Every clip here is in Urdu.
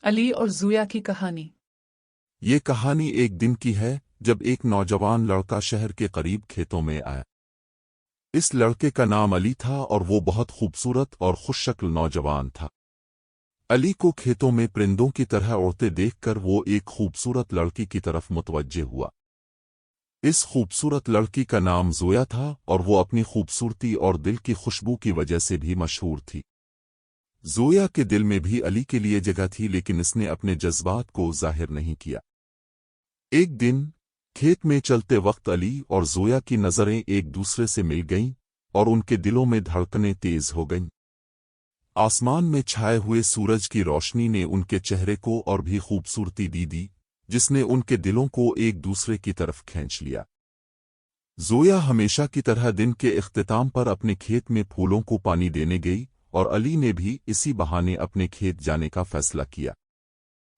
علی اور زویا کی کہانی۔ یہ کہانی ایک دن کی ہے جب ایک نوجوان لڑکا شہر کے قریب کھیتوں میں آیا۔ اس لڑکے کا نام علی تھا اور وہ بہت خوبصورت اور خوش شکل نوجوان تھا۔ علی کو کھیتوں میں پرندوں کی طرح اڑتے دیکھ کر وہ ایک خوبصورت لڑکی کی طرف متوجہ ہوا۔ اس خوبصورت لڑکی کا نام زویا تھا اور وہ اپنی خوبصورتی اور دل کی خوشبو کی وجہ سے بھی مشہور تھی۔ زویا کے دل میں بھی علی کے لیے جگہ تھی، لیکن اس نے اپنے جذبات کو ظاہر نہیں کیا۔ ایک دن کھیت میں چلتے وقت علی اور زویا کی نظریں ایک دوسرے سے مل گئیں اور ان کے دلوں میں دھڑکنیں تیز ہو گئیں۔ آسمان میں چھائے ہوئے سورج کی روشنی نے ان کے چہرے کو اور بھی خوبصورتی دی جس نے ان کے دلوں کو ایک دوسرے کی طرف کھینچ لیا۔ زویا ہمیشہ کی طرح دن کے اختتام پر اپنے کھیت میں پھولوں کو پانی دینے گئی اور علی نے بھی اسی بہانے اپنے کھیت جانے کا فیصلہ کیا۔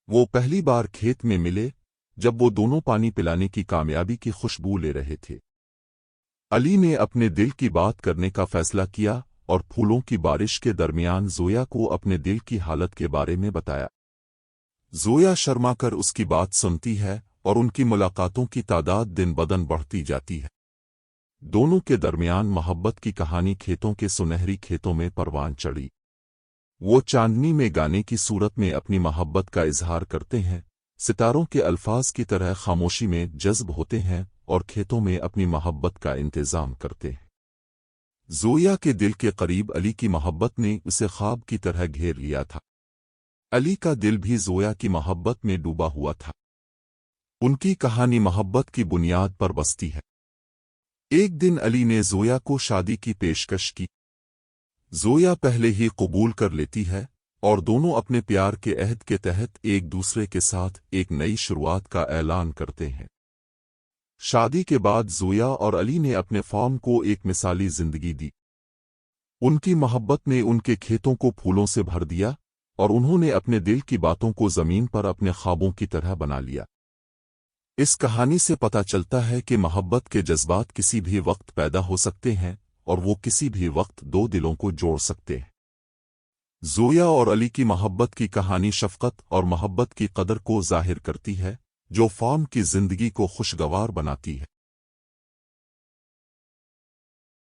وہ پہلی بار کھیت میں ملے جب وہ دونوں پانی پلانے کی کامیابی کی خوشبو لے رہے تھے۔ علی نے اپنے دل کی بات کرنے کا فیصلہ کیا اور پھولوں کی بارش کے درمیان زویا کو اپنے دل کی حالت کے بارے میں بتایا۔ زویا شرما کر اس کی بات سنتی ہے اور ان کی ملاقاتوں کی تعداد دن بدن بڑھتی جاتی ہے۔ دونوں کے درمیان محبت کی کہانی کھیتوں کے سنہری کھیتوں میں پروان چڑھی۔ وہ چاندنی میں گانے کی صورت میں اپنی محبت کا اظہار کرتے ہیں، ستاروں کے الفاظ کی طرح خاموشی میں جذب ہوتے ہیں اور کھیتوں میں اپنی محبت کا انتظام کرتے ہیں۔ زویا کے دل کے قریب علی کی محبت نے اسے خواب کی طرح گھیر لیا تھا۔ علی کا دل بھی زویا کی محبت میں ڈوبا ہوا تھا۔ ان کی کہانی محبت کی بنیاد پر بستی ہے۔ ایک دن علی نے زویا کو شادی کی پیشکش کی۔ زویا پہلے ہی قبول کر لیتی ہے اور دونوں اپنے پیار کے عہد کے تحت ایک دوسرے کے ساتھ ایک نئی شروعات کا اعلان کرتے ہیں۔ شادی کے بعد زویا اور علی نے اپنے فارم کو ایک مثالی زندگی دی۔ ان کی محبت نے ان کے کھیتوں کو پھولوں سے بھر دیا اور انہوں نے اپنے دل کی باتوں کو زمین پر اپنے خوابوں کی طرح بنا لیا۔ اس کہانی سے پتہ چلتا ہے کہ محبت کے جذبات کسی بھی وقت پیدا ہو سکتے ہیں اور وہ کسی بھی وقت دو دلوں کو جوڑ سکتے ہیں۔ زویا اور علی کی محبت کی کہانی شفقت اور محبت کی قدر کو ظاہر کرتی ہے جو فارم کی زندگی کو خوشگوار بناتی ہے۔